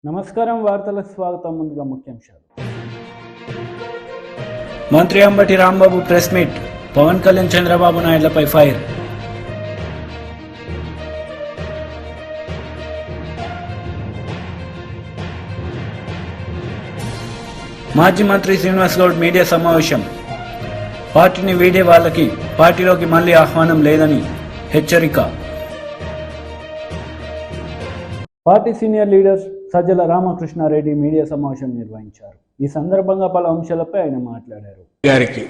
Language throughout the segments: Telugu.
నమస్కారం వార్తలకు స్వాగతం. ముందుగా ముఖ్యాంశాలు. మంత్రి అంబటి రాంబాబు ప్రెస్ మీట్. పవన్ కళ్యాణ్ చంద్రబాబు నాయుడులపై ఫైర్. మాజీ మంత్రి శ్రీనివాస్ గౌడ్ మీడియా సమావేశం. పార్టీని వీడే వాళ్ళకి పార్టీలోకి మళ్లీ ఆహ్వానం లేదని హెచ్చరిక. Party senior leaders Sajjala Ramakrishna Reddy media సమావేశం నిర్వహించారు. ఈ సందర్భంగా పలు అంశాలపై ఆయన మాట్లాడారు. గారికి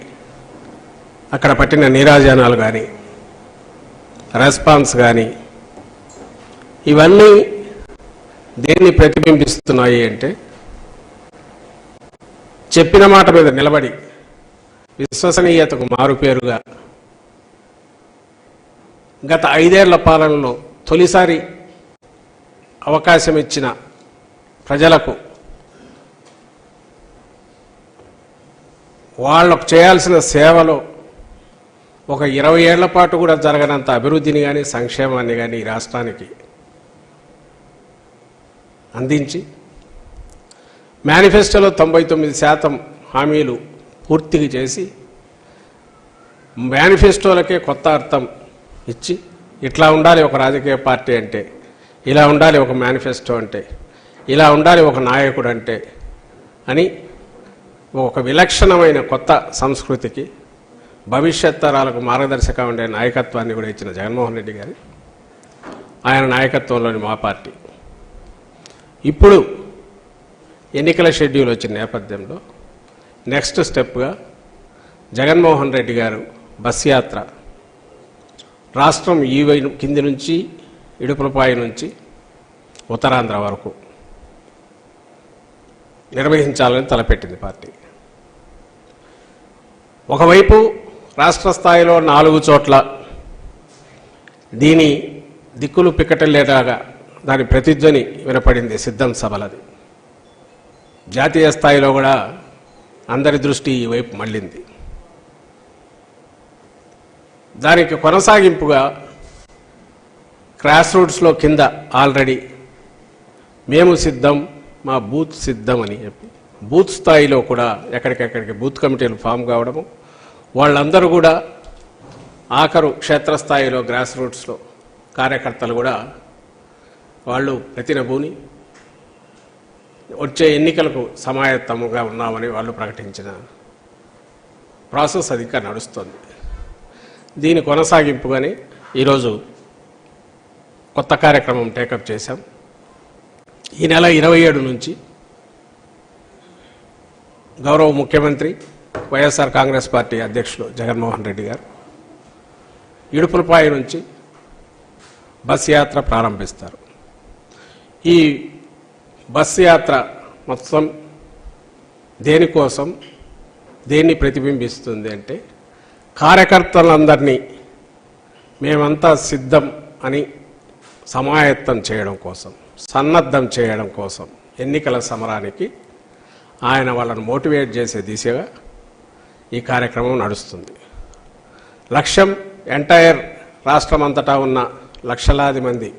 అక్కడ పట్టిన నీరాజనాలు కానీ రెస్పాన్స్ కానీ ఇవన్నీ దేన్ని ప్రతిబింబిస్తున్నాయి అంటే, చెప్పిన మాట మీద నిలబడి విశ్వసనీయతకు మారుపేరుగా గత 5 ఏళ్ల పాలనలో తొలిసారి అవకాశం ఇచ్చిన ప్రజలకు వాళ్ళకు చేయాల్సిన సేవలో ఒక 20 ఏళ్ల పాటు కూడా జరగనంత అభివృద్ధిని కానీ సంక్షేమాన్ని కానీ ఈ రాష్ట్రానికి అందించి మేనిఫెస్టోలో 99% హామీలు పూర్తిగా చేసి మేనిఫెస్టోలకే కొత్త అర్థం ఇచ్చి, ఇట్లా ఉండాలి ఒక రాజకీయ పార్టీ అంటే, ఇలా ఉండాలి ఒక మేనిఫెస్టో అంటే, ఇలా ఉండాలి ఒక నాయకుడు అంటే అని ఒక విలక్షణమైన కొత్త సంస్కృతికి భవిష్యత్ తరాలకు మార్గదర్శకంగా ఉండే నాయకత్వాన్ని కూడా ఇచ్చిన జగన్మోహన్ రెడ్డి గారి ఆయన నాయకత్వంలోని మా పార్టీ ఇప్పుడు ఎన్నికల షెడ్యూల్ వచ్చిన నేపథ్యంలో నెక్స్ట్ స్టెప్గా జగన్మోహన్ రెడ్డి గారు బస్ యాత్ర రాష్ట్రం కింది నుంచి ఇడుపులపాయి నుంచి ఉత్తరాంధ్ర వరకు నిర్వహించాలని తలపెట్టింది పార్టీ. ఒకవైపు రాష్ట్ర స్థాయిలో 4 చోట్ల దీని దిక్కులు పిక్కటలేలాగా దాని ప్రతిధ్వని వినపడింది సిద్ధం సభలది. జాతీయ స్థాయిలో కూడా అందరి దృష్టి ఈ వైపు మళ్ళింది. దానికి కొనసాగింపుగా గ్రాస్ రూట్స్లో కింద ఆల్రెడీ మేము సిద్ధం, మా బూత్ సిద్ధం అని చెప్పి బూత్ స్థాయిలో కూడా ఎక్కడికెక్కడికి బూత్ కమిటీలు ఫామ్ కావడము, వాళ్ళందరూ కూడా ఆఖరు క్షేత్రస్థాయిలో గ్రాస్ రూట్స్లో కార్యకర్తలు కూడా వాళ్ళు ప్రతినబూని వచ్చే ఎన్నికలకు సమాయత్తముగా ఉన్నామని వాళ్ళు ప్రకటించిన ప్రాసెస్ అది ఇంకా నడుస్తుంది. దీని కొనసాగింపుగానే ఈరోజు కొత్త కార్యక్రమం టేకప్ చేశాం. ఈ నెల 27 నుంచి గౌరవ ముఖ్యమంత్రి వైఎస్ఆర్ కాంగ్రెస్ పార్టీ అధ్యక్షులు జగన్మోహన్ రెడ్డి గారు ఇడుపులపాయి నుంచి బస్ యాత్ర ప్రారంభిస్తారు. ఈ బస్ యాత్ర మొత్తం దేనికోసం, దేన్ని ప్రతిబింబిస్తుంది అంటే, కార్యకర్తలందరినీ మేమంతా సిద్ధం అని సమాయత్తం చేయడం కోసం, సన్నద్ధం చేయడం కోసం ఎన్నికల సమరానికి ఆయన వాళ్ళను మోటివేట్ చేసే దిశగా ఈ కార్యక్రమం నడుస్తుంది. లక్ష్యం ఎంటైర్ రాష్ట్రమంతటా ఉన్న లక్షలాది మంది,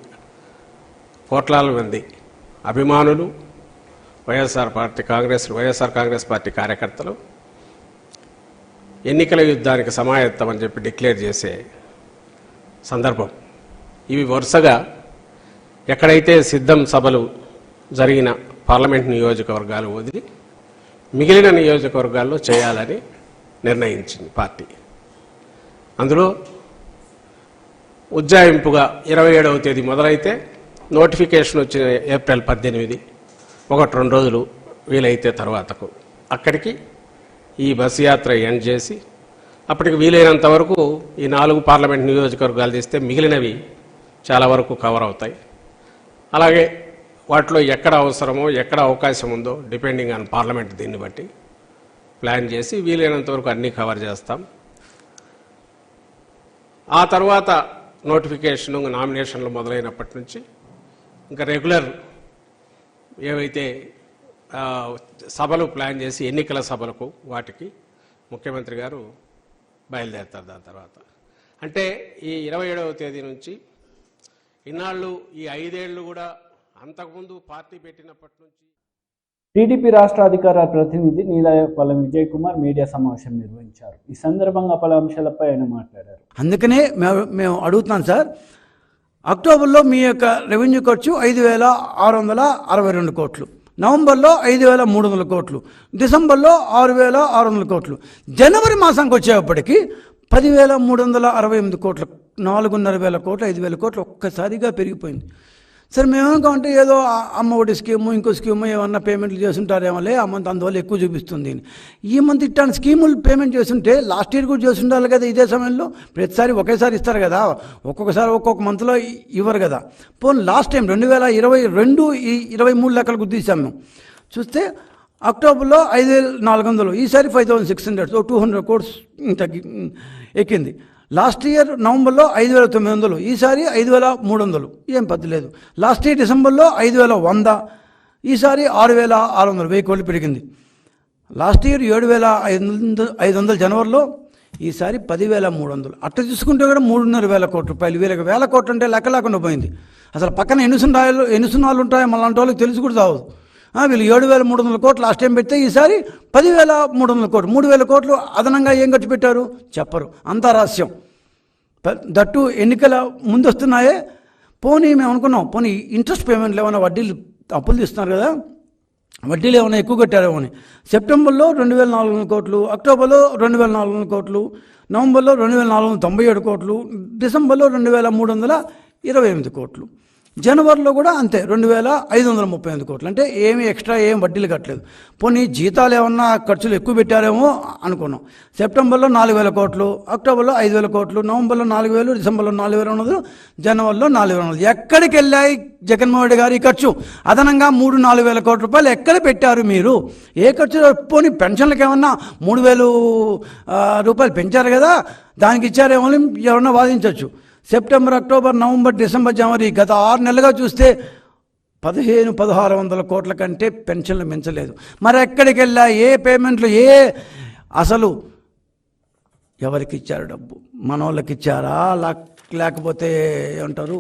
కోట్లాది మంది అభిమానులు, వైఎస్ఆర్ కాంగ్రెస్ పార్టీ కార్యకర్తలు ఎన్నికల యుద్ధానికి సమాయత్తం అని చెప్పి డిక్లేర్ చేసే సందర్భం. ఇవి వరుసగా ఎక్కడైతే సిద్ధం సభలు జరిగిన పార్లమెంట్ నియోజకవర్గాలు వదిలి మిగిలిన నియోజకవర్గాల్లో చేయాలని నిర్ణయించింది పార్టీ. అందులో ఉజ్జాయింపుగా 27వ తేదీ మొదలైతే నోటిఫికేషన్ వచ్చిన ఏప్రిల్ 18, 1-2 రోజులు వీలైతే తర్వాతకు అక్కడికి ఈ బస్ యాత్ర ఎండ్ చేసి, అప్పటికి వీలైనంత వరకు ఈ 4 పార్లమెంట్ నియోజకవర్గాలు తీస్తే మిగిలినవి చాలా వరకు కవర్ అవుతాయి. అలాగే వాటిలో ఎక్కడ అవసరమో, ఎక్కడ అవకాశం ఉందో డిపెండింగ్ ఆన్ పార్లమెంట్ దీన్ని బట్టి ప్లాన్ చేసి వీలైనంత వరకు అన్నీ కవర్ చేస్తాం. ఆ తర్వాత నోటిఫికేషను, నామినేషన్లు మొదలైనప్పటి నుంచి ఇంకా రెగ్యులర్ ఏవైతే సభలు ప్లాన్ చేసి ఎన్నికల సభలకు వాటికి ముఖ్యమంత్రి గారు బయలుదేరుతారు. దాని తర్వాత అంటే ఈ 27వ తేదీ నుంచి ఇన్నాళ్ళు ఈ 5 ఏళ్ళు కూడా అంతకుముందు పార్టీ పెట్టినప్పటి నుంచి టీడీపీ రాష్ట్ర అధికార ప్రతినిధి నీలాయపాలెం విజయ్ కుమార్ మీడియా సమావేశం నిర్వహించారు. ఈ సందర్భంగా పలు అంశాలపై ఆయన మాట్లాడారు. అందుకనే మేము అడుగుతున్నాం సార్, అక్టోబర్లో మీ యొక్క రెవెన్యూ ఖర్చు 5,662 కోట్లు, నవంబర్లో 5,300 కోట్లు, డిసెంబర్లో 6,600 కోట్లు, జనవరి మాసానికి వచ్చేప్పటికి 10,368 కోట్లు, 4,500 కోట్లు, 5,000 కోట్లు ఒక్కసారిగా పెరిగిపోయింది. సరే మేమేమనుకోమంటే ఏదో అమ్మ ఒకటి స్కీము ఇంకో స్కీము ఏమన్నా పేమెంట్లు చేస్తుంటారేమోలే, ఆ మంత్ అందువల్ల ఎక్కువ చూపిస్తుంది. ఈ మంత్ ఇట్లాంటి స్కీములు పేమెంట్ చేస్తుంటే లాస్ట్ ఇయర్ కూడా చేస్తుండాలి కదా. ఇదే సమయంలో ప్రతిసారి ఒకేసారి ఇస్తారు కదా, ఒక్కొక్కసారి ఒక్కొక్క మంత్లో ఇవ్వరు కదా. పోనీ లాస్ట్ టైం 2022-23 లెక్కలు గుర్తిస్తాం మేము. చూస్తే అక్టోబర్లో 5,400, ఈసారి 5,600, 200 కోట్స్ తగ్గి ఎక్కింది. లాస్ట్ ఇయర్ నవంబర్లో 5,900, ఈసారి 5,300, ఏం పద్దు లేదు. లాస్ట్ ఇయర్ డిసెంబర్లో 5,100, ఈసారి 6,600, 1000 కోట్లు పెరిగింది. లాస్ట్ ఇయర్ 7,500 జనవరిలో, ఈసారి 10,300. అట్లా చూసుకుంటే కూడా 3,500 కోట్ల రూపాయలు. వీళ్ళకి 1000 కోట్లు అంటే లెక్క లేకుండా పోయింది. అసలు పక్కన ఎన్ని సున్నాలు ఉంటాయో మళ్ళీ వాళ్ళకి తెలిసి కూడా రావద్దు. వీళ్ళు 7,300 కోట్లు లాస్ట్ టైం పెడితే ఈసారి 10,300 కోట్లు, 3,000 కోట్లు అదనంగా ఏం ఖర్చు పెట్టారు చెప్పరు, అంతా రహస్యం. దట్టు ఎన్నికల ముందు వస్తున్నాయే. పోనీ మేము అనుకున్నాం, పోనీ ఇంట్రెస్ట్ పేమెంట్లు ఏమైనా వడ్డీలు అప్పులు తీస్తున్నారు కదా, వడ్డీలు ఏమైనా ఎక్కువ కట్టారేమో అని. సెప్టెంబర్లో 2,400 కోట్లు, అక్టోబర్లో 2,400 కోట్లు, నవంబర్లో 2,497 కోట్లు, డిసెంబర్లో 2,328 కోట్లు, జనవరిలో కూడా అంతే 2,538 కోట్లు. అంటే ఏమి ఎక్స్ట్రా ఏం వడ్డీలు కట్టలేదు. పోనీ జీతాలు ఏమన్నా ఖర్చులు ఎక్కువ పెట్టారేమో అనుకున్నాం. సెప్టెంబర్లో 4,000 కోట్లు, అక్టోబర్లో 5,000 కోట్లు, నవంబర్లో 4,000, డిసెంబర్లో 4,200, జనవరిలో 4,200. ఎక్కడికి వెళ్ళాయి జగన్మోహన్ రెడ్డి గారి ఖర్చు? అదనంగా 3,000-4,000 కోట్ల రూపాయలు ఎక్కడ పెట్టారు మీరు? ఏ ఖర్చు? పోనీ పెన్షన్లకు ఏమన్నా 3,000 రూపాయలు పెంచారు కదా, దానికి ఇచ్చారేమో ఎవరన్నా వాదించవచ్చు. సెప్టెంబర్, అక్టోబర్, నవంబర్, డిసెంబర్, జనవరి గత 6 నెలలుగా చూస్తే 1,600 కోట్ల కంటే పెన్షన్లు మించలేదు. మరి ఎక్కడికి వెళ్ళా? ఏ పేమెంట్లు? అసలు ఎవరికి ఇచ్చారు డబ్బు? మనోళ్ళకి ఇచ్చారా, లేకపోతే ఏమంటారు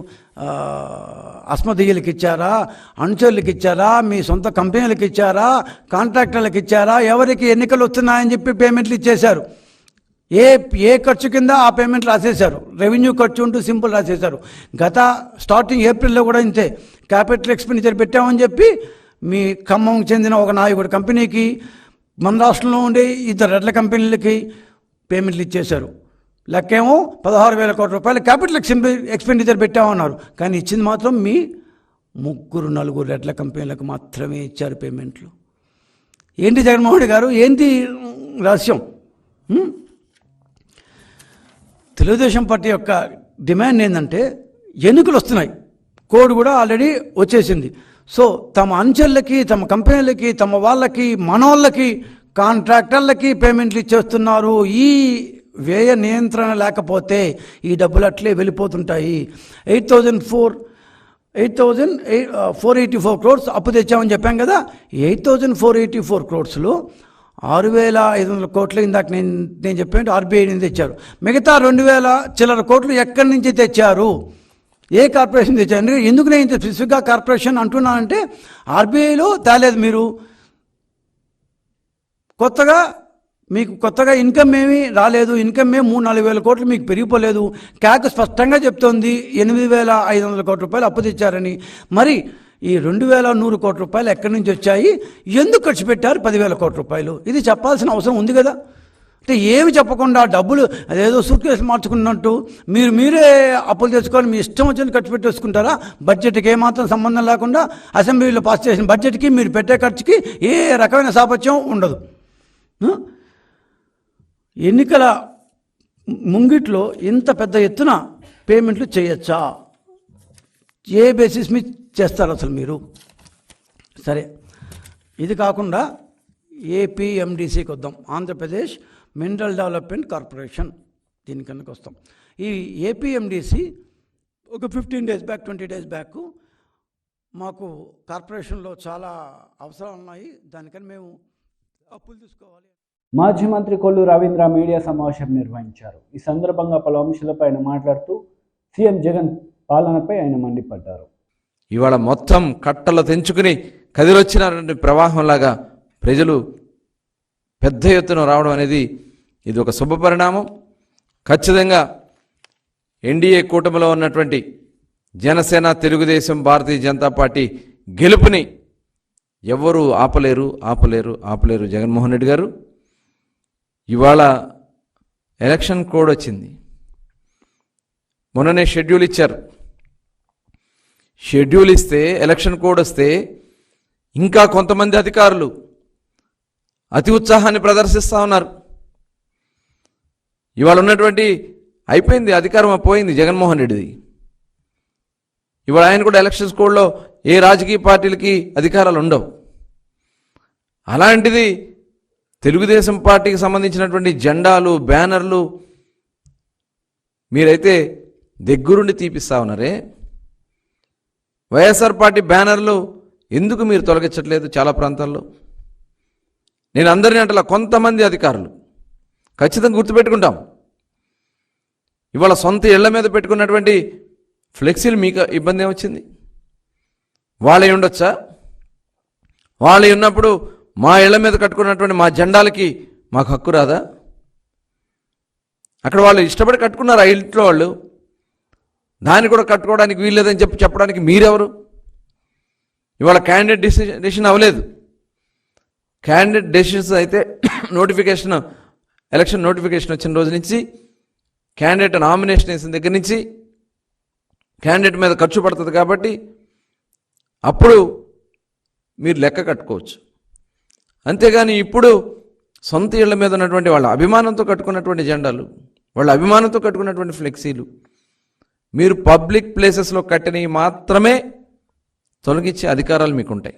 అస్మదీయులకి ఇచ్చారా, అనుచరులకి ఇచ్చారా, మీ సొంత కంపెనీలకు ఇచ్చారా, కాంట్రాక్టర్లకు ఇచ్చారా? ఎవరికి ఎన్నికలు వస్తున్నాయని చెప్పి పేమెంట్లు ఇచ్చేశారు. ఏ ఖర్చు కింద ఆ పేమెంట్ రాసేశారు. రెవెన్యూ ఖర్చు ఉంటూ సింపుల్ రాసేశారు. గత స్టార్టింగ్ ఏప్రిల్లో కూడా ఇంతే క్యాపిటల్ ఎక్స్పెండిచర్ పెట్టామని చెప్పి మీ ఖమ్మం చెందిన ఒక నాయకుడు కంపెనీకి, మన రాష్ట్రంలో ఉండే 2 రెడ్ల కంపెనీలకి పేమెంట్లు ఇచ్చేశారు. లెక్కేమో 16,000 కోట్ల రూపాయలు క్యాపిటల్ ఎక్స్పెండిచర్ పెట్టామన్నారు. కానీ ఇచ్చింది మాత్రం మీ 3-4 రెడ్ల కంపెనీలకు మాత్రమే ఇచ్చారు పేమెంట్లు. ఏంటి జగన్మోహన్ రెడ్డి గారు, ఏంటి రహస్యం? తెలుగుదేశం పార్టీ యొక్క డిమాండ్ ఏంటంటే ఎన్నికలు వస్తున్నాయి, కోడ్ కూడా ఆల్రెడీ వచ్చేసింది. సో తమ అంచెలకి, తమ కంపెనీలకి, తమ వాళ్ళకి, మనోళ్ళకి, కాంట్రాక్టర్లకి పేమెంట్లు ఇచ్చేస్తున్నారు. ఈ వ్యయ నియంత్రణ లేకపోతే ఈ డబ్బులు అట్లే వెళ్ళిపోతుంటాయి. 8,484 క్రోర్స్ అప్పు తెచ్చామని చెప్పాం కదా. 8,484 క్రోర్స్లో 6,500 కోట్లు ఇందాక నేను చెప్పాను ఆర్బీఐ నుంచి తెచ్చారు. మిగతా 2,000 చిల్లర కోట్లు ఎక్కడి నుంచి తెచ్చారు? ఏ కార్పొరేషన్ తెచ్చారు? ఎందుకు నేను ఇంత స్పెసిఫిక్గా కార్పొరేషన్ అంటున్నానంటే, ఆర్బీఐలో తేలేదు మీరు. మీకు కొత్తగా ఇన్కమ్ ఏమీ రాలేదు. ఇన్కమ్ 3-4 కోట్లు మీకు పెరిగిపోలేదు. క్యాక్ స్పష్టంగా చెప్తోంది 8,500 కోట్ల రూపాయలు అప్పు తెచ్చారని. మరి ఈ 2,100 కోట్ల రూపాయలు ఎక్కడి నుంచి వచ్చాయి? ఎందుకు ఖర్చు పెట్టారు 10,000 కోట్ల రూపాయలు? ఇది చెప్పాల్సిన అవసరం ఉంది కదా. అంటే ఏమి చెప్పకుండా డబ్బులు అదేదో సూట్ కేసు మార్చుకున్నట్టు మీరే అప్పులు తెచ్చుకొని మీ ఇష్టం వచ్చిన ఖర్చు పెట్టేసుకుంటారా? బడ్జెట్కి ఏమాత్రం సంబంధం లేకుండా అసెంబ్లీలో పాస్ చేసిన బడ్జెట్కి మీరు పెట్టే ఖర్చుకి ఏ రకమైన సాపత్యం ఉండదు. ఎన్నికల ముంగిట్లో ఇంత పెద్ద ఎత్తున పేమెంట్లు చేయొచ్చా? ఏ బేసిస్ మీద చేస్తారు అసలు మీరు? సరే, ఇది కాకుండా ఏపీఎండిసికి వద్దాం. ఆంధ్రప్రదేశ్ మినరల్ డెవలప్మెంట్ కార్పొరేషన్, దీనికన్నా వస్తాం. ఈ ఏపీఎండిసి ఒక 15 days బ్యాక్, 20 days బ్యాక్ మాకు కార్పొరేషన్లో చాలా అవసరాలు ఉన్నాయి, దానికని మేము అప్పులు తీసుకోవాలి. మాజీ మంత్రి కొల్లు రవీంద్ర మీడియా సమావేశం నిర్వహించారు. ఈ సందర్భంగా పలు అంశాలపై ఆయన మాట్లాడుతూ సీఎం జగన్ పాలనపై ఆయన మండిపడ్డారు. ఇవాళ మొత్తం కట్టలు తెంచుకుని కదిలొచ్చినటువంటి ప్రవాహంలాగా ప్రజలు పెద్ద ఎత్తున రావడం అనేది ఇది ఒక శుభ పరిణామం. ఖచ్చితంగా ఎన్డీఏ కూటమిలో ఉన్నటువంటి జనసేన, తెలుగుదేశం, భారతీయ జనతా పార్టీ గెలుపుని ఎవరు ఆపలేరు. జగన్మోహన్ రెడ్డి గారు ఇవాళ ఎలక్షన్ కోడ్ వచ్చింది. మొన్ననే షెడ్యూల్ ఇచ్చారు. షెడ్యూల్ ఇస్తే, ఎలక్షన్ కోడ్ వస్తే ఇంకా కొంతమంది అధికారులు అతి ఉత్సాహాన్ని ప్రదర్శిస్తూ ఉన్నారు. ఇవాళ ఉన్నటువంటి అయిపోయింది, అధికారం పోయింది జగన్మోహన్ రెడ్డిది. ఇవాళ ఆయన కూడా ఎలక్షన్స్ కోడ్లో ఏ రాజకీయ పార్టీలకి అధికారాలు ఉండవు. అలాంటిది తెలుగుదేశం పార్టీకి సంబంధించినటువంటి జెండాలు, బ్యానర్లు మీరైతే దగ్గరుండి తీపిస్తా ఉన్నారే. వైఎస్ఆర్ పార్టీ బ్యానర్లు ఎందుకు మీరు తొలగించట్లేదు? చాలా ప్రాంతాల్లో నేను అందరినీ అంటలా, కొంతమంది అధికారులు ఖచ్చితంగా గుర్తుపెట్టుకుంటాం. ఇవాళ సొంత ఇళ్ల మీద పెట్టుకున్నటువంటి ఫ్లెక్సీలు మీకు ఇబ్బంది ఏమొచ్చింది? వాళ్ళే ఉండొచ్చా? వాళ్ళే ఉన్నప్పుడు మా ఇళ్ల మీద కట్టుకున్నటువంటి మా జెండాలకి మాకు హక్కు రాదా? అక్కడ వాళ్ళు ఇష్టపడి కట్టుకున్నారు ఆ ఇంట్లో వాళ్ళు, దాన్ని కూడా కట్టుకోవడానికి వీల్లేదని చెప్పడానికి మీరెవరు? ఇవాళ క్యాండిడేట్ డెసిషన్ అవ్వలేదు. క్యాండిడేట్ డెసిషన్స్ అయితే నోటిఫికేషన్, ఎలక్షన్ నోటిఫికేషన్ వచ్చిన రోజు నుంచి, క్యాండిడేట్ నామినేషన్ వేసిన దగ్గర నుంచి క్యాండిడేట్ మీద ఖర్చు పడుతుంది కాబట్టి అప్పుడు మీరు లెక్క కట్టుకోవచ్చు. అంతేగాని ఇప్పుడు సొంత ఇళ్ల మీద ఉన్నటువంటి వాళ్ళ అభిమానంతో కట్టుకున్నటువంటి జెండాలు, వాళ్ళ అభిమానంతో కట్టుకున్నటువంటి ఫ్లెక్సీలు మీరు పబ్లిక్ ప్లేసెస్లో కట్టినవి మాత్రమే తొలగించే అధికారాలు మీకుంటాయి.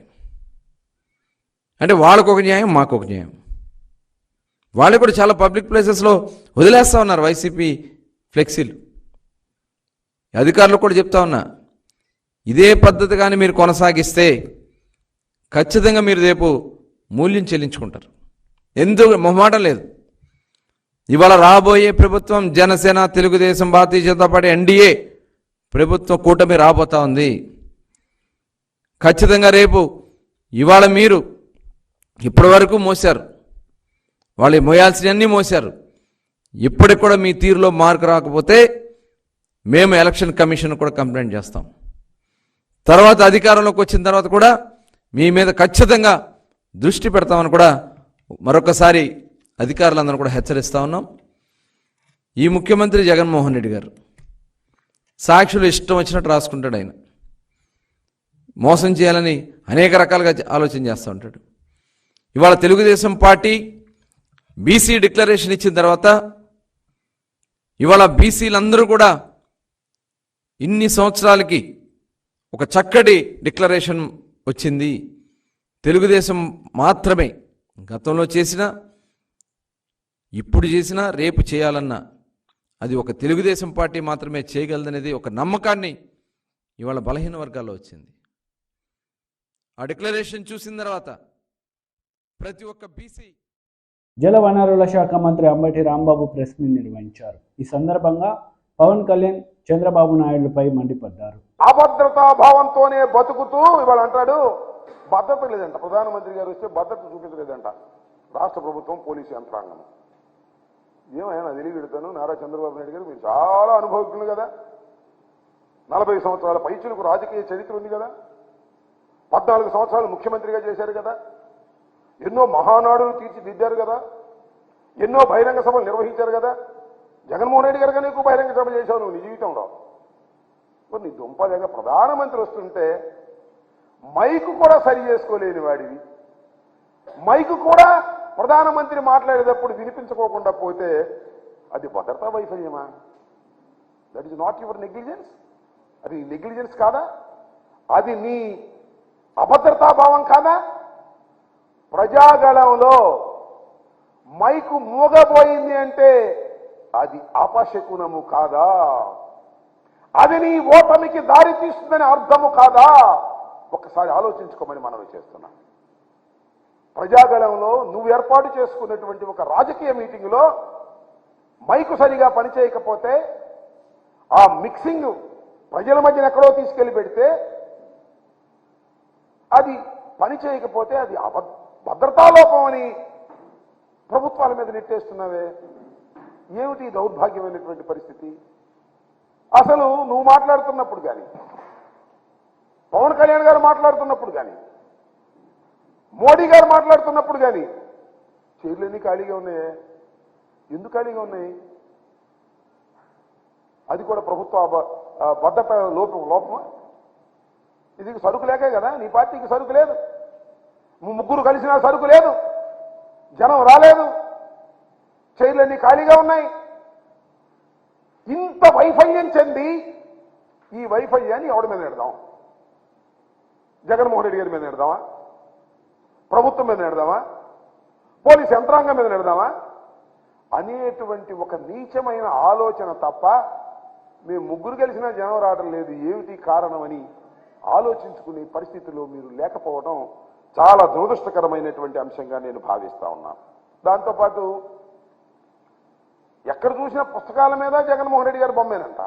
అంటే వాళ్ళకు ఒక న్యాయం, మాకు ఒక న్యాయం. వాళ్ళు కూడా చాలా పబ్లిక్ ప్లేసెస్లో వదిలేస్తూ ఉన్నారు వైసీపీ ఫ్లెక్సీలు. అధికారులకు కూడా చెప్తా ఉన్నా, ఇదే పద్ధతి కానీ మీరు కొనసాగిస్తే ఖచ్చితంగా మీరు రేపు మూల్యం చెల్లించుకుంటారు. ఎందుకు మొహమాటం లేదు. ఇవాళ రాబోయే ప్రభుత్వం జనసేన, తెలుగుదేశం, భారతీయ జనతా పార్టీ ఎన్డీఏ ప్రభుత్వం కూటమి రాబోతా ఉంది. ఖచ్చితంగా రేపు ఇవాళ మీరు ఇప్పటి వరకు మోసారు, వాళ్ళు మోయాల్సినవన్నీ మోసారు. ఇప్పటికి కూడా మీ తీరులో మార్పు రాకపోతే మేము ఎలక్షన్ కమిషన్ కూడా కంప్లైంట్ చేస్తాం. తర్వాత అధికారంలోకి వచ్చిన తర్వాత కూడా మీ మీద ఖచ్చితంగా దృష్టి పెడతామని కూడా మరొకసారి అధికారులందరూ కూడా హెచ్చరిస్తూ ఉన్నాం. ఈ ముఖ్యమంత్రి జగన్మోహన్ రెడ్డి గారు సాక్షులు ఇష్టం వచ్చినట్టు రాసుకుంటాడు. ఆయన మోసం చేయాలని అనేక రకాలుగా ఆలోచన చేస్తూ ఉంటాడు. ఇవాళ తెలుగుదేశం పార్టీ బీసీ డిక్లరేషన్ ఇచ్చిన తర్వాత ఇవాళ బీసీలందరూ కూడా ఇన్ని సంవత్సరాలకి ఒక చక్కటి డిక్లరేషన్ వచ్చింది. తెలుగుదేశం మాత్రమే గతంలో చేసినా, ఇప్పుడు చేసినా, రేపు చేయాలన్నా అది ఒక తెలుగుదేశం పార్టీ మాత్రమే చేయగలదనేది ఒక నమ్మకాన్ని ఇవాళ బలహీన వర్గాల్లో వచ్చింది. ఆ డిక్లరేషన్ చూసిన తర్వాత ప్రతి ఒక్క బీసీ. జలవనరుల శాఖ మంత్రి అంబటి రాంబాబు ప్రెస్ మీట్ నిర్వహించారు. ఈ సందర్భంగా పవన్ కళ్యాణ్ చంద్రబాబు నాయుడుపై మండిపడ్డారు. అభద్రతా భావంతోనే బతుకుతూ ఇవాళ అంటాడు భద్రత లేదంట. ప్రధానమంత్రి గారు వస్తే భద్రత చూపించలేదంట రాష్ట్ర ప్రభుత్వం, పోలీసు యంత్రాంగం. ఏమైనా తెలియగెడతాను, నారా చంద్రబాబు నాయుడు గారు మీరు చాలా అనుభవజ్ఞులు కదా, 40 సంవత్సరాల పైచులకు రాజకీయ చరిత్ర ఉంది కదా, 14 సంవత్సరాలు ముఖ్యమంత్రిగా చేశారు కదా, ఎన్నో మహానాడులు తీర్చిదిద్దారు కదా, ఎన్నో బహిరంగ సభలు నిర్వహించారు కదా. జగన్మోహన్ రెడ్డి గారు కానీ ఎక్కువ బహిరంగ సభ చేశావు నువ్వు నీ జీవితంలో. నీ దుంపదేగా ప్రధానమంత్రి వస్తుంటే మైకు కూడా సరి చేసుకోలేని వాడివి, మైకు కూడా ప్రధానమంత్రి మాట్లాడేటప్పుడు వినిపించుకోకుండా పోతే అది భద్రతా వైఫల్యమా? That is not your negligence. అది నెగ్లిజెన్స్ కాదా? అది నీ అభద్రతాభావం కాదా? ప్రజాగళంలో మైకు మూగబోయింది అంటే అది అపశకునము కాదా? అది నీ ఓటమికి దారి తీస్తుందని అర్థము కాదా? ఒక్కసారి ఆలోచించుకోమని మనవి చేస్తున్నా. ప్రజాగళంలో నువ్వు ఏర్పాటు చేసుకున్నటువంటి ఒక రాజకీయ మీటింగ్లో మైకు సరిగా పనిచేయకపోతే ఆ మిక్సింగ్ ప్రజల మధ్యన ఎక్కడో తీసుకెళ్లి పెడితే అది పని చేయకపోతే అది భద్రతాలోపం అని ప్రభుత్వాల మీద నెట్టేస్తున్నావే. ఏమిటి దౌర్భాగ్యమైనటువంటి పరిస్థితి? అసలు నువ్వు మాట్లాడుతున్నప్పుడు కానీ, పవన్ కళ్యాణ్ గారు మాట్లాడుతున్నప్పుడు కానీ, మోడీ గారు మాట్లాడుతున్నప్పుడు కానీ చైర్లన్నీ ఖాళీగా ఉన్నాయే. ఎందుకు ఖాళీగా ఉన్నాయి? అది కూడా ప్రభుత్వ భద్రత లోపమా? ఇది సరుకు లేకే కదా, నీ పార్టీకి సరుకు లేదు, ముగ్గురు కలిసినా సరుకు లేదు, జనం రాలేదు, చైర్లన్నీ ఖాళీగా ఉన్నాయి. ఇంత వైఫల్యం చెంది ఈ వైఫల్యాన్ని ఎవడి మీద నెడదాం? జగన్మోహన్ రెడ్డి గారి మీద నెడదామా? ప్రభుత్వం మీద నెడదామా? పోలీస్ యంత్రాంగం మీద నెడదామా అనేటువంటి ఒక నీచమైన ఆలోచన తప్ప మేము ముగ్గురు కలిసినా జనం రావడం లేదు, ఏమిటి కారణమని ఆలోచించుకునే పరిస్థితిలో మీరు లేకపోవడం చాలా దురదృష్టకరమైనటువంటి అంశంగా నేను భావిస్తా ఉన్నాను. దాంతోపాటు ఎక్కడ చూసిన పుస్తకాల మీద జగన్మోహన్ రెడ్డి గారి బొమ్మేనంట.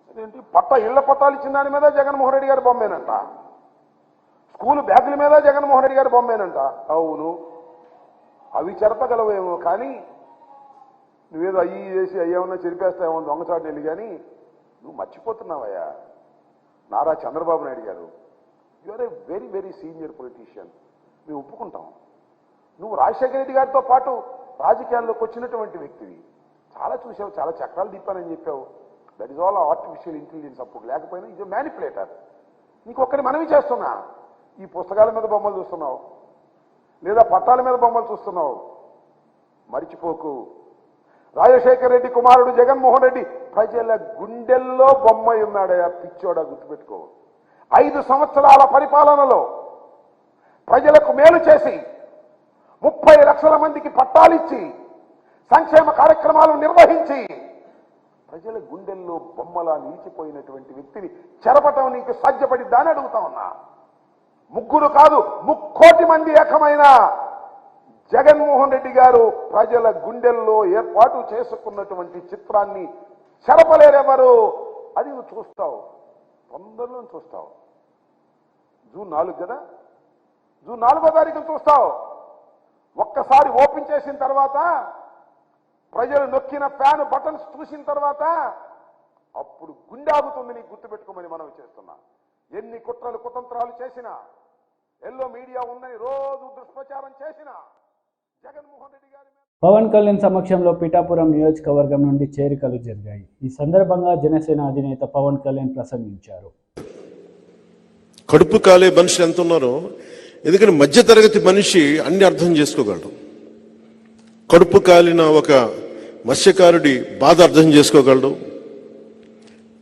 అదేంటి ఇళ్ల పట్టాలు ఇచ్చిన దాని మీద జగన్మోహన్ రెడ్డి గారి బొమ్మేనంట. స్కూల్ బ్యాగుల మీద జగన్మోహన్ రెడ్డి గారి బొమ్మేనంట. అవును, అవి చెరపగలవేమో, కానీ నువ్వేదో అయ్యి చేసి అయ్యేమన్నా చెరిపేస్తావేమో దొంగచాటు వెళ్ళి, కానీ నువ్వు మర్చిపోతున్నావయ్యా. Nara Chandrababu Naidu garu, you are a very very senior politician, మేము ఒప్పుకుంటాం. నువ్వు రాజశేఖర రెడ్డి గారితో పాటు రాజకీయాల్లోకి వచ్చినటువంటి వ్యక్తివి, చాలా చూసావు, చాలా చక్రాలు తిప్పానని చెప్పావు. That is all artificial intelligence. అప్పుడు లేకపోయినా ఇది మ్యానిపులేటర్. నీకు ఒక్కటి మనవి చేస్తున్నా, ఈ పుస్తకాల మీద బొమ్మలు చూస్తున్నావు లేదా పట్టాల మీద బొమ్మలు చూస్తున్నావు, మరిచిపోకు. రాజశేఖర రెడ్డి కుమారుడు జగన్మోహన్ రెడ్డి ప్రజల గుండెల్లో బొమ్మ ఉన్నాడయా, పిచ్చోడా, గుర్తుపెట్టుకో. 5 సంవత్సరాల పరిపాలనలో ప్రజలకు మేలు చేసి 30 లక్షల మందికి పట్టాలిచ్చి సంక్షేమ కార్యక్రమాలు నిర్వహించి ప్రజల గుండెల్లో బొమ్మలా నిలిచిపోయినటువంటి వ్యక్తిని చెరపటం నీకు సాధ్యపడిద్దాని అడుగుతా ఉన్నా. ముగ్గురు కాదు, 3 కోటి మంది ఏకమైన జగన్మోహన్ రెడ్డి గారు ప్రజల గుండెల్లో ఏర్పాటు చేసుకున్నటువంటి చిత్రాన్ని చెరపలేరెవరు. అది నువ్వు చూస్తావు, తొందరలో చూస్తావు. జూన్ 4 కదా, జూన్ 4వ తారీఖున చూస్తావు. ఒక్కసారి ఓపెన్ చేసిన తర్వాత, ప్రజలు నొక్కిన ఫ్యాన్ బటన్స్ చూసిన తర్వాత అప్పుడు గుండె ఆగుతుంది. నీకు గుర్తుపెట్టుకోమని మనం చేస్తున్నా. ఎన్ని కుట్రలు కుతంత్రాలు చేసినా, ఎల్లో మీడియా ఉందని రోజు దుష్ప్రచారం చేసినా జగన్మోహన్ రెడ్డి గారి పవన్ కళ్యాణ్ సమక్షంలో పిఠాపురం నియోజకవర్గం నుండి చేరికలు జరిగాయి. ఈ సందర్భంగా జనసేన అధినేత పవన్ కళ్యాణ్ ప్రసంగించారు. కడుపు కాలే మనుషులు ఎంత ఉన్నారో, ఎందుకంటే మధ్యతరగతి మనిషి అన్ని అర్థం చేసుకోగలడు. కడుపు కాలిన ఒక మత్స్యకారుడి బాధ అర్థం చేసుకోగలడు.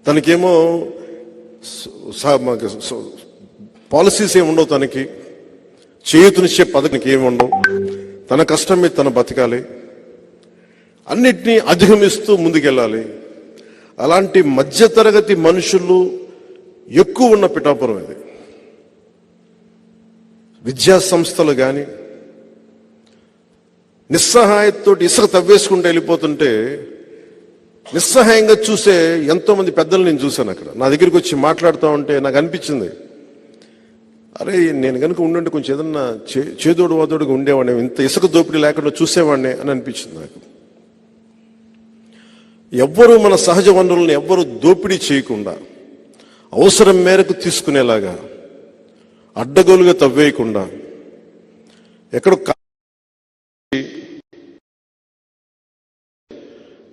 తనకేమో పాలసీస్ ఏమి ఉండవు, తనకి చేయూతనిచ్చే పథకానికి ఏమి ఉండవు. తన కష్టం మీద తన బతకాలి, అన్నిటినీ అధిగమిస్తూ ముందుకెళ్ళాలి. అలాంటి మధ్యతరగతి మనుషులు ఎక్కువ ఉన్న పిఠాపురం ఇది. విద్యా సంస్థలు కానీ నిస్సహాయంతో ఇసుక తవ్వేసుకుంటూ వెళ్ళిపోతుంటే నిస్సహాయంగా చూసే ఎంతో మంది పెద్దలు నేను చూశాను. అక్కడ నా దగ్గరికి వచ్చి మాట్లాడుతూ ఉంటే నాకు అనిపించింది, అరే నేను కనుక ఉండుంటే కొంచెం ఏదన్నా చేదోడు వాదోడుగా ఉండేవాడిని, ఇంత ఇసుక దోపిడీ లేకుండా చూసేవాడిని అని అనిపించింది నాకు. ఎవ్వరూ మన సహజ వనరులను ఎవ్వరూ దోపిడీ చేయకుండా అవసరం మేరకు తీసుకునేలాగా అడ్డగోలుగా తవ్వేయకుండా ఎక్కడ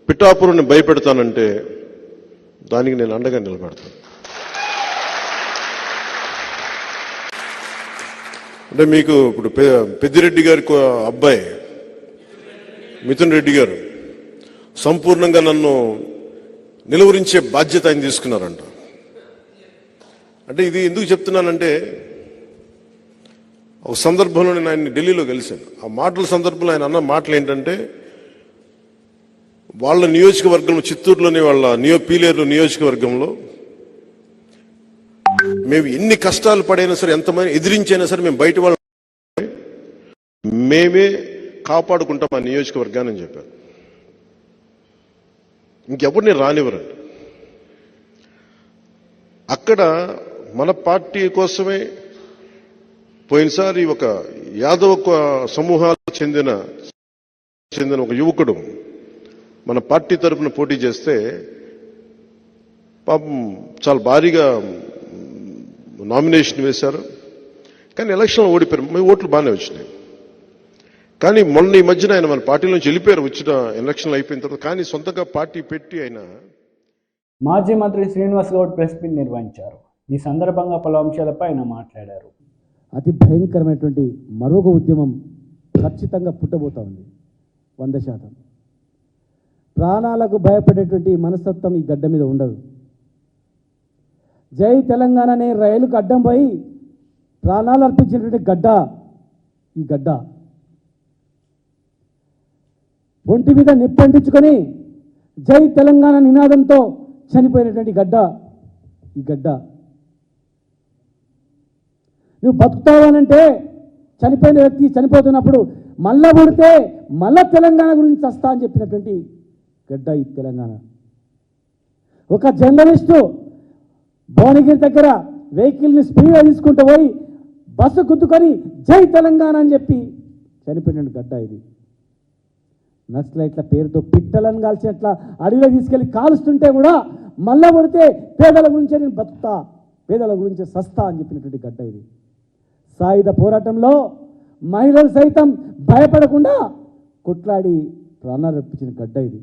పిఠాపురాన్ని భయపెడతానంటే దానికి నేను అండగా నిలబెడతాను. అంటే మీకు ఇప్పుడు పెద్దిరెడ్డి గారి అబ్బాయి మిథున్ రెడ్డి గారు సంపూర్ణంగా నన్ను నిలువరించే బాధ్యత ఆయన తీసుకున్నారంట. అంటే ఇది ఎందుకు చెప్తున్నానంటే, ఒక సందర్భంలో నేను ఆయన్ని ఢిల్లీలో కలిశాను. ఆ మాటల సందర్భంలో ఆయన అన్న మాటలు ఏంటంటే, వాళ్ళ నియోజకవర్గంలో చిత్తూరులోని వాళ్ళ పీలేరు నియోజకవర్గంలో మేము ఎన్ని కష్టాలు పడైనా సరే, ఎంతమంది ఎదిరించైనా సరే మేము బయట వాళ్ళు మేమే కాపాడుకుంటాం ఆ నియోజకవర్గాన్ని అని చెప్పారు. ఇంకెవరిని రానివ్వరండి. అక్కడ మన పార్టీ కోసమే పోయినసారి ఒక యాదవ సమూహాలకు చెందిన ఒక యువకుడు మన పార్టీ తరఫున పోటీ చేస్తే పాపం చాలా భారీగా నామినేషన్ వేశారు. కానీ ఎలక్షన్లో ఓడిపోయారు. మీ ఓట్లు బాగానే వచ్చినాయి. కానీ మొన్న ఈ మధ్యన ఆయన మన పార్టీ నుంచి వెళ్ళిపోయారు వచ్చిన ఎలక్షన్లు అయిపోయిన తర్వాత. కానీ సొంతగా పార్టీ పెట్టి ఆయన మాజీ మంత్రి శ్రీనివాస్ గౌడ్ ప్రెస్ మీట్ నిర్వహించారు. ఈ సందర్భంగా పలు అంశాలపై ఆయన మాట్లాడారు. అతి భయంకరమైనటువంటి మరొక ఉద్యమం ఖచ్చితంగా పుట్టబోతా ఉంది. 100%. ప్రాణాలకు భయపడేటువంటి మనస్తత్వం ఈ గడ్డ మీద ఉండదు. జై తెలంగాణ అనే రైలుకు అడ్డం పోయి ప్రాణాలు అర్పించినటువంటి గడ్డ ఈ గడ్డ. ఒంటి మీద నిప్పంటించుకొని జై తెలంగాణ నినాదంతో చనిపోయినటువంటి గడ్డ ఈ గడ్డ. నువ్వు బతుకుతావనంటే చనిపోయిన వ్యక్తి చనిపోతున్నప్పుడు మళ్ళా పుడితే మళ్ళా తెలంగాణ గురించి వస్తా అని చెప్పినటువంటి గడ్డ ఈ తెలంగాణ. ఒక జర్నలిస్టు భువనగిరి దగ్గర వెహికల్ని స్పీడ్గా తీసుకుంటూ పోయి బస్సు గుద్దుకొని జై తెలంగాణ అని చెప్పి చనిపోయిన గడ్డ ఇది. నక్సలైట్ల పేరుతో పిట్టలను కాల్చినట్ల అడవిలో తీసుకెళ్లి కాలుస్తుంటే కూడా మళ్ళా పడితే పేదల గురించే నేను బతుకుతా, పేదల గురించే సస్తా అని చెప్పినటువంటి గడ్డ ఇది. సాయుధ పోరాటంలో మహిళలు సైతం భయపడకుండా కొట్లాడి ప్రాణాలు రప్పించిన గడ్డ ఇది.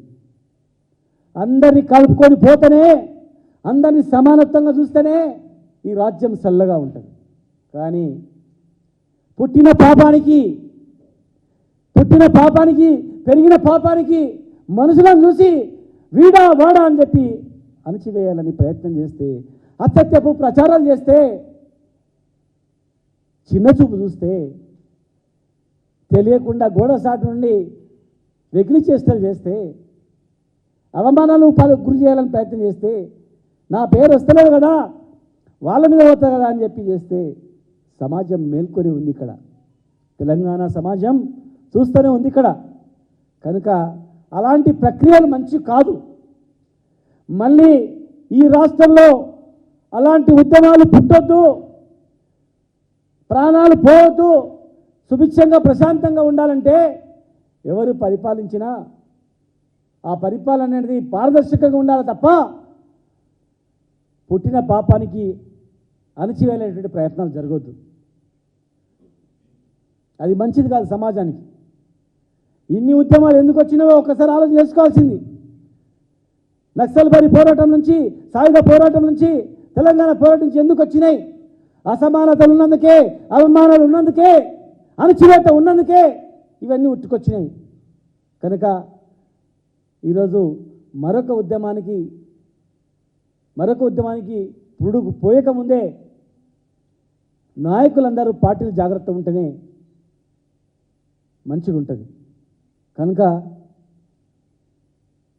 అందరినీ కలుపుకొని పోతేనే, అందరినీ సమానత్వంగా చూస్తేనే ఈ రాజ్యం చల్లగా ఉంటుంది. కానీ పుట్టిన పాపానికి పెరిగిన పాపానికి మనుషులను చూసి వీడా వాడా అని చెప్పి అణచివేయాలని ప్రయత్నం చేస్తే, అసత్యపు ప్రచారాలు చేస్తే, చిన్న చూపు చూస్తే, తెలియకుండా గోడసాటు నుండి వెకిలి చేష్టలు చేస్తే, అవమానాలు గురి చేయాలని ప్రయత్నం చేస్తే, నా పేరు వస్తలేదు కదా వాళ్ళ మీద పోతుంది కదా అని చెప్పి చేస్తే సమాజం మేల్కొని ఉంది. ఇక్కడ తెలంగాణ సమాజం చూస్తూనే ఉంది ఇక్కడ. కనుక అలాంటి ప్రక్రియలు మంచి కాదు. మళ్ళీ ఈ రాష్ట్రంలో అలాంటి ఉద్యమాలు పుట్టొద్దు, ప్రాణాలు పోవద్దు. సుభిక్షంగా ప్రశాంతంగా ఉండాలంటే ఎవరు పరిపాలించినా ఆ పరిపాలన అనేది పారదర్శకంగా ఉండాలి తప్ప పుట్టిన పాపానికి అణచివేలేటువంటి ప్రయత్నాలు జరగొద్దు. అది మంచిది కాదు సమాజానికి. ఇన్ని ఉద్యమాలు ఎందుకు వచ్చినావో ఒకసారి ఆలోచన చేసుకోవాల్సింది. నక్సల్బరీ పోరాటం నుంచి, సాయుధ పోరాటం నుంచి, తెలంగాణ పోరాటం నుంచి ఎందుకు వచ్చినాయి? అసమానతలు ఉన్నందుకే, అవమానాలు ఉన్నందుకే, అణచివేత ఉన్నందుకే ఇవన్నీ ఉట్టుకొచ్చినాయి. కనుక ఈరోజు మరొక ఉద్యమానికి పురుడు పోయకముందే నాయకులందరూ పార్టీలు జాగ్రత్త ఉంటేనే మంచిగా ఉంటుంది. కనుక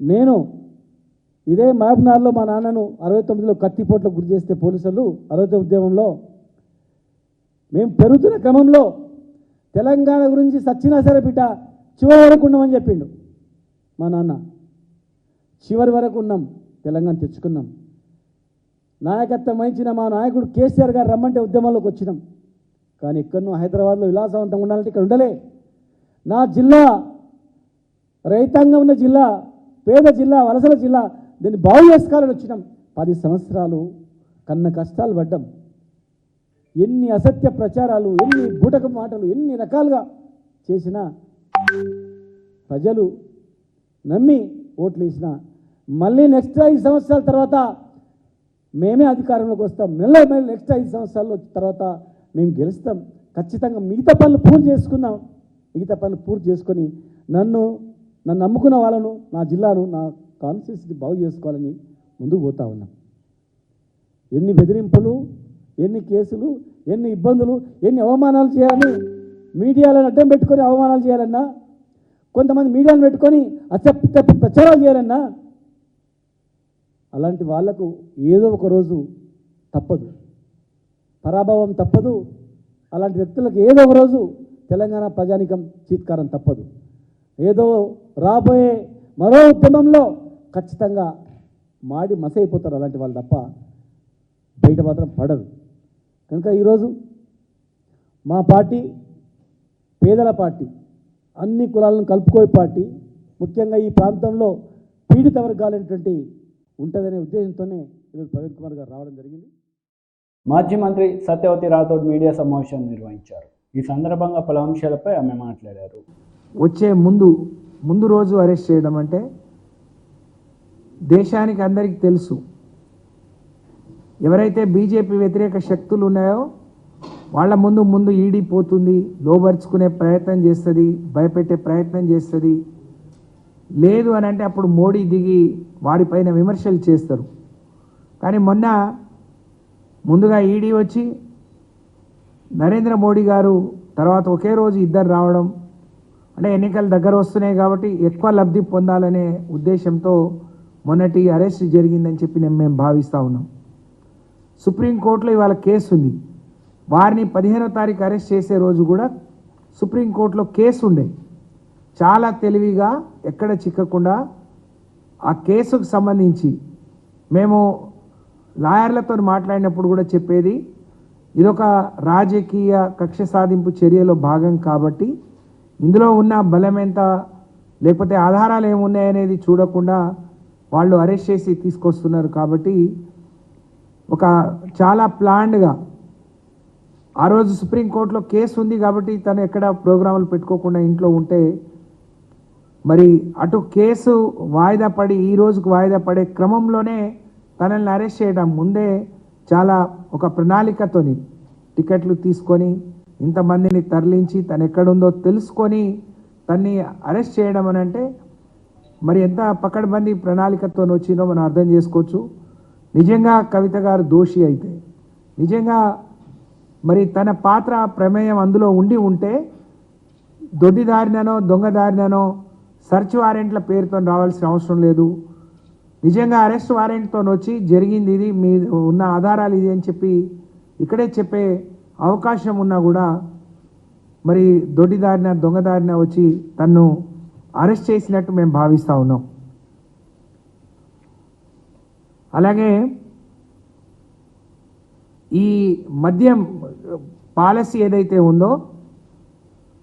నేను ఇదే మహబూబ్నగర్లో మా నాన్నను 69లో కత్తిపోట్లకు గురి చేస్తే పోలీసులు 69 ఉద్యమంలో మేము పెరుగుతున్న క్రమంలో తెలంగాణ గురించి సచ్చినా సరే బిడ్డ చివరి వరకు ఉన్నామని చెప్పిండు మా నాన్న. చివరి వరకు ఉన్నాం, తెలంగాణ తెచ్చుకున్నాం. నాయకత్వం వహించిన మా నాయకుడు కేసీఆర్ గారు రమ్మంటే ఉద్యమంలోకి వచ్చినాం. కానీ ఎక్కడనో హైదరాబాద్లో విలాసవంతంగా ఉండాలంటే ఇక్కడ ఉండలే. నా జిల్లా రైతాంగం ఉన్న జిల్లా, పేద జిల్లా, వలసల జిల్లా, దీన్ని బాగు చేసుకోవాలని వచ్చినాం. 10 సంవత్సరాలు కన్న కష్టాలు పడ్డాం. ఎన్ని అసత్య ప్రచారాలు, ఎన్ని బూటక మాటలు, ఎన్ని రకాలుగా చేసినా ప్రజలు నమ్మి ఓట్లు వేసిన మళ్ళీ నెక్స్ట్ 5 సంవత్సరాల తర్వాత మేమే అధికారంలోకి వస్తాం. మళ్ళీ నెక్స్ట్ 5 సంవత్సరాల తర్వాత మేము గెలుస్తాం. ఖచ్చితంగా మిగతా పనులు పూర్తి చేసుకుందాం. మిగతా పనులు పూర్తి చేసుకొని నన్ను నమ్ముకున్న వాళ్ళను, నా జిల్లాను, నా కాన్స్టిట్యూన్సీని బాగు చేసుకోవాలని ముందుకు పోతా ఉన్నాం. ఎన్ని బెదిరింపులు, ఎన్ని కేసులు, ఎన్ని ఇబ్బందులు, ఎన్ని అవమానాలు చేయాలని, మీడియాలను అడ్డం పెట్టుకొని అవమానాలు చేయాలన్నా, కొంతమంది మీడియాను పెట్టుకొని అసత్య ప్రచారాలు చేయాలన్నా, అలాంటి వాళ్లకు ఏదో ఒక రోజు తప్పదు, పరాభవం తప్పదు. అలాంటి వ్యక్తులకు ఏదో ఒక రోజు తెలంగాణ ప్రజానికం చీత్కారం తప్పదు. ఏదో రాబోయే మరో ఉద్యమంలో ఖచ్చితంగా మాడి మసైపోతారు అలాంటి వాళ్ళు తప్ప బయట మాత్రం పడరు. కనుక ఈరోజు మా పార్టీ పేదల పార్టీ, అన్ని కులాలను కలుపుకోయే పార్టీ, ముఖ్యంగా ఈ ప్రాంతంలో పీడిత వర్గాలైనటువంటి ఉంటుందనే ఉద్దేశంతోనే ఈరోజు ప్రవీణ్ కుమార్ గారు రావడం జరిగింది. మాజీ మంత్రి సత్యవతి రాథోడ్ మీడియా సమావేశం నిర్వహించారు. ఈ సందర్భంగా పలు అంశాలపై ఆమె మాట్లాడారు. వచ్చే ముందు రోజు అరెస్ట్ చేయడం అంటే దేశానికి అందరికీ తెలుసు, ఎవరైతే బీజేపీ వ్యతిరేక శక్తులు ఉన్నాయో వాళ్ళ ముందు ఈడీ పోతుంది, లోబర్చుకునే ప్రయత్నం చేస్తుంది, భయపెట్టే ప్రయత్నం చేస్తుంది. లేదు అని అంటే అప్పుడు మోడీ దిగి వారిపైన విమర్శలు చేస్తారు. కానీ ముందుగా ఈడీ వచ్చి నరేంద్ర మోడీ గారు తర్వాత ఒకే రోజు ఇద్దరు రావడం అంటే ఎన్నికలు దగ్గర వస్తున్నాయి కాబట్టి ఎక్కువ లబ్ధి పొందాలనే ఉద్దేశంతో మొన్నటి అరెస్ట్ జరిగిందని చెప్పి మేము భావిస్తూ ఉన్నాం. సుప్రీంకోర్టులో ఇవాళ కేసు ఉంది. వారిని 15వ తారీఖు అరెస్ట్ చేసే రోజు కూడా సుప్రీంకోర్టులో కేసు ఉండే. చాలా తెలివిగా ఎక్కడ చిక్కకుండా ఆ కేసుకు సంబంధించి మేము లాయర్లతో మాట్లాడినప్పుడు కూడా చెప్పేది, ఇదొక రాజకీయ కక్ష సాధింపు చర్యలో భాగం కాబట్టి ఇందులో ఉన్న బలం ఎంత లేకపోతే ఆధారాలు ఏమున్నాయనేది చూడకుండా వాళ్ళు అరెస్ట్ చేసి తీసుకొస్తున్నారు. కాబట్టి ఒక చాలా ప్లాన్డ్గా ఆ రోజు సుప్రీంకోర్టులో కేసు ఉంది కాబట్టి తను ఎక్కడ ప్రోగ్రాములు పెట్టుకోకుండా ఇంట్లో ఉంటే మరి అటు కేసు వాయిదా పడి ఈ రోజుకు వాయిదా పడే క్రమంలోనే తనని అరెస్ట్ చేయడం ముందే చాలా ఒక ప్రణాళికతోని టికెట్లు తీసుకొని ఇంతమందిని తరలించి తను ఎక్కడుందో తెలుసుకొని తన్ని అరెస్ట్ చేయడం అని అంటే మరి ఎంత పకడ్బందీ ప్రణాళికతో వచ్చిందో మనం అర్థం చేసుకోవచ్చు. నిజంగా కవిత గారు దోషి అయితే, నిజంగా మరి తన పాత్ర ప్రమేయం అందులో ఉంటే దొడ్డిదారినో దొంగదారినో సర్చ్ వారెంట్ల పేరుతో రావాల్సిన అవసరం లేదు. నిజంగా అరెస్ట్ వారెంట్తో వచ్చి జరిగింది ఇది, మీ ఉన్న ఆధారాలు ఇది అని చెప్పి ఇక్కడే చెప్పే అవకాశం ఉన్నా కూడా మరి దొడ్డిదారిన దొంగదారిన వచ్చి తన్ను అరెస్ట్ చేసినట్టు మేము భావిస్తూ ఉన్నాం. అలాగే ఈ మద్యం పాలసీ ఏదైతే ఉందో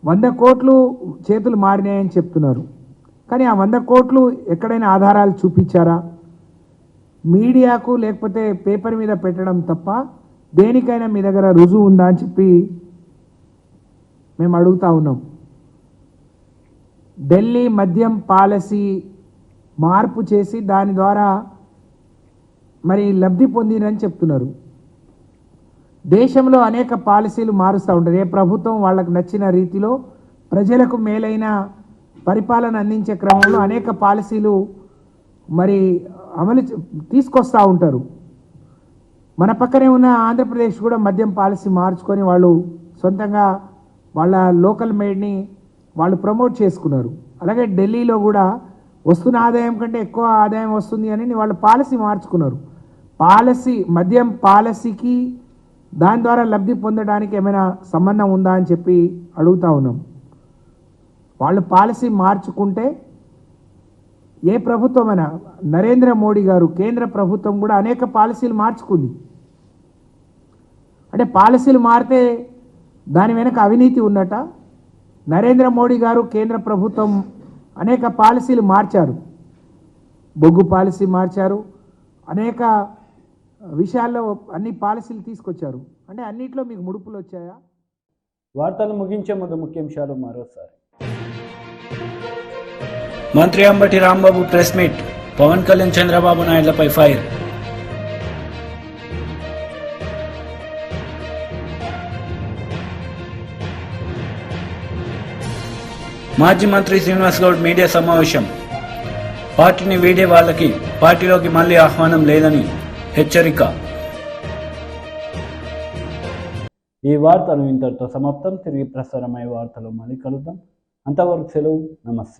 100 కోట్లు చేతులు మారినాయని చెప్తున్నారు. కానీ ఆ 100 కోట్లు ఎక్కడైనా ఆధారాలు చూపించారా? మీడియాకు లేకపోతే పేపర్ మీద పెట్టడం తప్ప దేనికైనా మీ దగ్గర రుజువు ఉందా అని చెప్పి మేము అడుగుతూ ఉన్నాం. ఢిల్లీ మద్యం పాలసీ మార్పు చేసి దాని ద్వారా మరి లబ్ధి పొందినని చెప్తున్నారు. దేశంలో అనేక పాలసీలు మారుస్తూ ఉంటారు. ఏ ప్రభుత్వం వాళ్ళకు నచ్చిన రీతిలో ప్రజలకు మేలైన పరిపాలన అందించే క్రమంలో అనేక పాలసీలు మరి తీసుకొస్తూ ఉంటారు. మన పక్కనే ఉన్న ఆంధ్రప్రదేశ్ కూడా మద్యం పాలసీ మార్చుకొని వాళ్ళు సొంతంగా వాళ్ళ లోకల్ మేడ్ని వాళ్ళు ప్రమోట్ చేసుకున్నారు. అలాగే ఢిల్లీలో కూడా వస్తున్న ఆదాయం కంటే ఎక్కువ ఆదాయం వస్తుంది అని వాళ్ళు పాలసీ మార్చుకున్నారు. మద్యం పాలసీకి దాని ద్వారా లబ్ధి పొందడానికి ఏమైనా సంబంధం ఉందా అని చెప్పి అడుగుతూ ఉన్నాం. వాళ్ళు పాలసీ మార్చుకుంటే ఏ ప్రభుత్వమైనా, నరేంద్ర మోడీ గారు కేంద్ర ప్రభుత్వం కూడా అనేక పాలసీలు మార్చుకుంది. అంటే పాలసీలు మారితే దాని వెనక అవినీతి ఉన్నట? నరేంద్ర మోడీ గారు కేంద్ర ప్రభుత్వం అనేక పాలసీలు మార్చారు. బొగ్గు పాలసీ మార్చారు, అనేక విషయాల్లో అన్ని పాలసీలు తీసుకొచ్చారు. అంటే అన్నిట్లో మీకు ముడుపులు వచ్చాయా? వార్తలు ముగించే ముందు ముఖ్యాంశాలు మరోసారి. మంత్రి అంబటి రాంబాబు ప్రెస్ మీట్, పవన్ కళ్యాణ్ చంద్రబాబు నాయుడులపై ఫైర్. మాజీ మంత్రి శ్రీనివాస్ గౌడ్ మీడియా సమావేశం. పార్టీని వీడే వాళ్ళకి పార్టీలోకి మళ్లీ ఆహ్వానం లేదని హెచ్చరిక. ఈ వార్తలు ఇంతటితో సమాప్తం. తిరిగి ప్రసారమయ్యే వార్తలు మళ్ళీ కలుద్దాం. అంతవరకు సెలవు. నమస్తే.